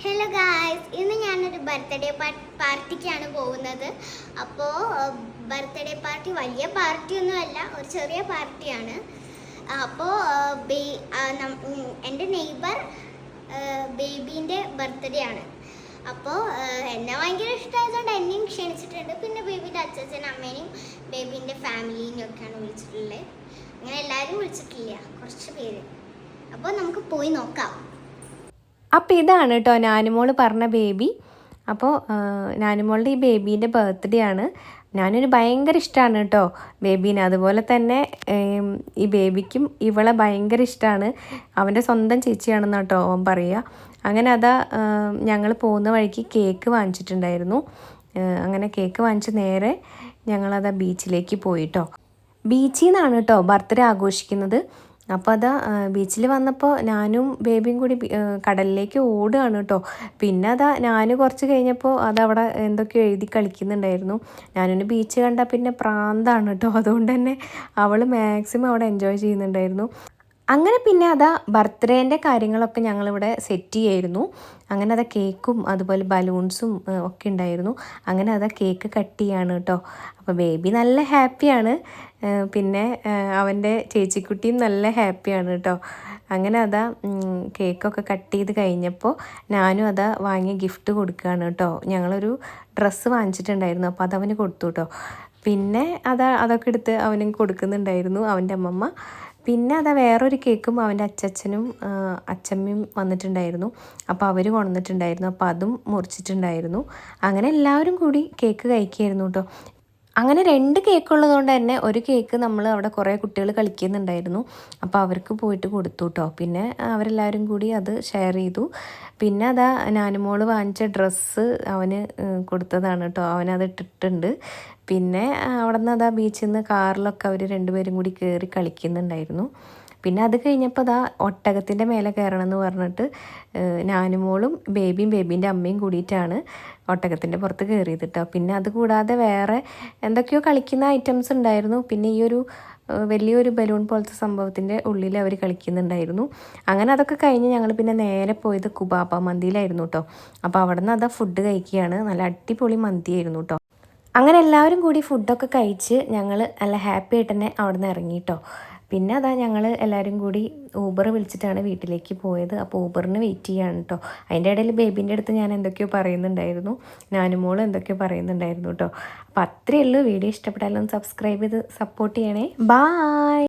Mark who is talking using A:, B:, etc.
A: Hello guys, ഇന്ന് ഞാനൊരു birthday പാർട്ടിക്കാണ് പോകുന്നത്. അപ്പോൾ ബർത്ത്ഡേ പാർട്ടി വലിയ പാർട്ടിയൊന്നുമല്ല, ഒരു ചെറിയ പാർട്ടിയാണ്. അപ്പോൾ എൻ്റെ നെയ്ബർ ബേബീൻ്റെ ബർത്ത്ഡേ ആണ്. അപ്പോൾ എന്നെ ഭയങ്കര ഇഷ്ടമായതുകൊണ്ട് എന്നെയും ക്ഷണിച്ചിട്ടുണ്ട്. പിന്നെ ബേബീൻ്റെ അച്ഛനും അമ്മേനെയും ബേബീൻ്റെ ഫാമിലീനെയും ഒക്കെയാണ് വിളിച്ചിട്ടുള്ളത്. അങ്ങനെ എല്ലാവരും വിളിച്ചിട്ടില്ല, കുറച്ച് പേര്. അപ്പോൾ നമുക്ക് പോയി നോക്കാം.
B: അപ്പോൾ ഇതാണ് കേട്ടോ നാനുമോൾ പറഞ്ഞ ബേബി. അപ്പോൾ നാനുമോളുടെ ഈ ബേബീൻ്റെ ബർത്ത്ഡേ ആണ്. ഞാനൊരു ഭയങ്കര ഇഷ്ടമാണ് കേട്ടോ ബേബീനെ. അതുപോലെ തന്നെ ഈ ബേബിക്കും ഇവളെ ഭയങ്കര ഇഷ്ടമാണ്. അവൻ്റെ സ്വന്തം ചേച്ചിയാണെന്ന് കേട്ടോ അവൻ പറയുക. അങ്ങനെ അതാ ഞങ്ങൾ പോകുന്ന വഴിക്ക് കേക്ക് വാങ്ങിച്ചിട്ടുണ്ടായിരുന്നു. അങ്ങനെ കേക്ക് വാങ്ങിച്ച് നേരെ ഞങ്ങളതാ ബീച്ചിലേക്ക് പോയിട്ടോ. ബീച്ചിൽ നിന്നാണ് കേട്ടോ ബർത്ത്ഡേ ആഘോഷിക്കുന്നത്. അപ്പോൾ അതാ ബീച്ചിൽ വന്നപ്പോൾ ഞാനും ബേബിയും കൂടി കടലിലേക്ക് ഓടുകയാണ് കേട്ടോ. പിന്നെ അതാ ഞാൻ കുറച്ച് കഴിഞ്ഞപ്പോൾ അതവിടെ എന്തൊക്കെയോ എഴുതി കളിക്കുന്നുണ്ടായിരുന്നു. ഞാനൊന്ന് ബീച്ച് കണ്ടാൽ പിന്നെ പ്രാന്താണ് കേട്ടോ. അതുകൊണ്ട് തന്നെ അവൾ മാക്സിമം അവിടെ എൻജോയ് ചെയ്യുന്നുണ്ടായിരുന്നു. അങ്ങനെ പിന്നെ അതാ ബർത്ത്ഡേൻ്റെ കാര്യങ്ങളൊക്കെ ഞങ്ങളിവിടെ സെറ്റ് ചെയ്യായിരുന്നു. അങ്ങനെ അതാ കേക്കും അതുപോലെ ബലൂൺസും ഒക്കെ ഉണ്ടായിരുന്നു. അങ്ങനെ അതാ കേക്ക് കട്ട് ചെയ്യാണ് കേട്ടോ. അപ്പോൾ ബേബി നല്ല ഹാപ്പിയാണ്. പിന്നെ അവൻ്റെ ചേച്ചിക്കുട്ടിയും നല്ല ഹാപ്പിയാണ് കേട്ടോ. അങ്ങനെ അതാ കേക്കൊക്കെ കട്ട് ചെയ്ത് കഴിഞ്ഞപ്പോൾ ഞാനും അതാ വാങ്ങിയ ഗിഫ്റ്റ് കൊടുക്കുകയാണ് കേട്ടോ. ഞങ്ങളൊരു ഡ്രസ്സ് വാങ്ങിച്ചിട്ടുണ്ടായിരുന്നു, അപ്പോൾ അതവന് കൊടുത്തു കേട്ടോ. പിന്നെ അതൊക്കെ എടുത്ത് അവനും കൊടുക്കുന്നുണ്ടായിരുന്നു അവൻ്റെ അമ്മമ്മ. പിന്നെ അതാ വേറൊരു കേക്കും അവൻ്റെ അച്ഛനും അച്ഛമ്മയും വന്നിട്ടുണ്ടായിരുന്നു. അപ്പോൾ അവർ കൊണ്ടുവന്നിട്ടുണ്ടായിരുന്നു. അപ്പോൾ അതും മുറിച്ചിട്ടുണ്ടായിരുന്നു. അങ്ങനെ എല്ലാവരും കൂടി കേക്ക് കഴിക്കുകയായിരുന്നു കേട്ടോ. അങ്ങനെ 2 കേക്ക് ഉള്ളതുകൊണ്ട് തന്നെ ഒരു കേക്ക് നമ്മൾ അവിടെ കുറേ കുട്ടികൾ കളിക്കുന്നുണ്ടായിരുന്നു. അപ്പോൾ അവർക്ക് പോയിട്ട് കൊടുത്തു കേട്ടോ. പിന്നെ അവരെല്ലാവരും കൂടി അത് ഷെയർ ചെയ്തു. പിന്നെ അതാ നാനുമോൾ വാങ്ങിച്ച ഡ്രസ്സ് അവന് കൊടുത്തതാണ് കേട്ടോ. അവനത് ഇട്ടിട്ടുണ്ട്. പിന്നെ അവിടെ നിന്ന് അതാ ബീച്ചിൽ നിന്ന് കാറിലൊക്കെ അവർ 2 പേരും കൂടി കയറി കളിക്കുന്നുണ്ടായിരുന്നു. പിന്നെ അത് കഴിഞ്ഞപ്പോൾ അതാ ഒട്ടകത്തിൻ്റെ മേലെ കയറണം എന്ന് പറഞ്ഞിട്ട് നാനുമോളും ബേബീൻ്റെ അമ്മയും കൂടിയിട്ടാണ് ഒട്ടകത്തിൻ്റെ പുറത്ത് കയറിയത് കേട്ടോ. പിന്നെ അത് കൂടാതെ വേറെ എന്തൊക്കെയോ കളിക്കുന്ന ഐറ്റംസ് ഉണ്ടായിരുന്നു. പിന്നെ ഈ ഒരു വലിയൊരു ബലൂൺ പോലത്തെ സംഭവത്തിൻ്റെ ഉള്ളിൽ അവർ കളിക്കുന്നുണ്ടായിരുന്നു. അങ്ങനെ അതൊക്കെ കഴിഞ്ഞ് ഞങ്ങൾ പിന്നെ നേരെ പോയത് കുബാബ മന്തിയിലായിരുന്നു കേട്ടോ. അപ്പോൾ അവിടെ നിന്ന് അതാ ഫുഡ് കഴിക്കുകയാണ്. നല്ല അടിപൊളി മന്തിയായിരുന്നു കേട്ടോ. അങ്ങനെ എല്ലാവരും കൂടി ഫുഡൊക്കെ കഴിച്ച് ഞങ്ങൾ നല്ല ഹാപ്പി ആയിട്ട് തന്നെ അവിടെ നിന്ന് ഇറങ്ങി കേട്ടോ. പിന്നെ അതാ ഞങ്ങൾ എല്ലാവരും കൂടി ഊബർ വിളിച്ചിട്ടാണ് വീട്ടിലേക്ക് പോയത്. അപ്പോൾ ഊബറിന് വെയിറ്റ് ചെയ്യാണ് കേട്ടോ. അതിൻ്റെ ഇടയിൽ ബേബീൻ്റെ അടുത്ത് ഞാൻ എന്തൊക്കെയോ പറയുന്നുണ്ടായിരുന്നു, നാനുമോൾ എന്തൊക്കെയോ പറയുന്നുണ്ടായിരുന്നു കേട്ടോ. അപ്പോൾ അത്രയേ ഉള്ളൂ. വീഡിയോ ഇഷ്ടപ്പെട്ടാലും സബ്സ്ക്രൈബ് ചെയ്ത് സപ്പോർട്ട് ചെയ്യണേ. ബായ്.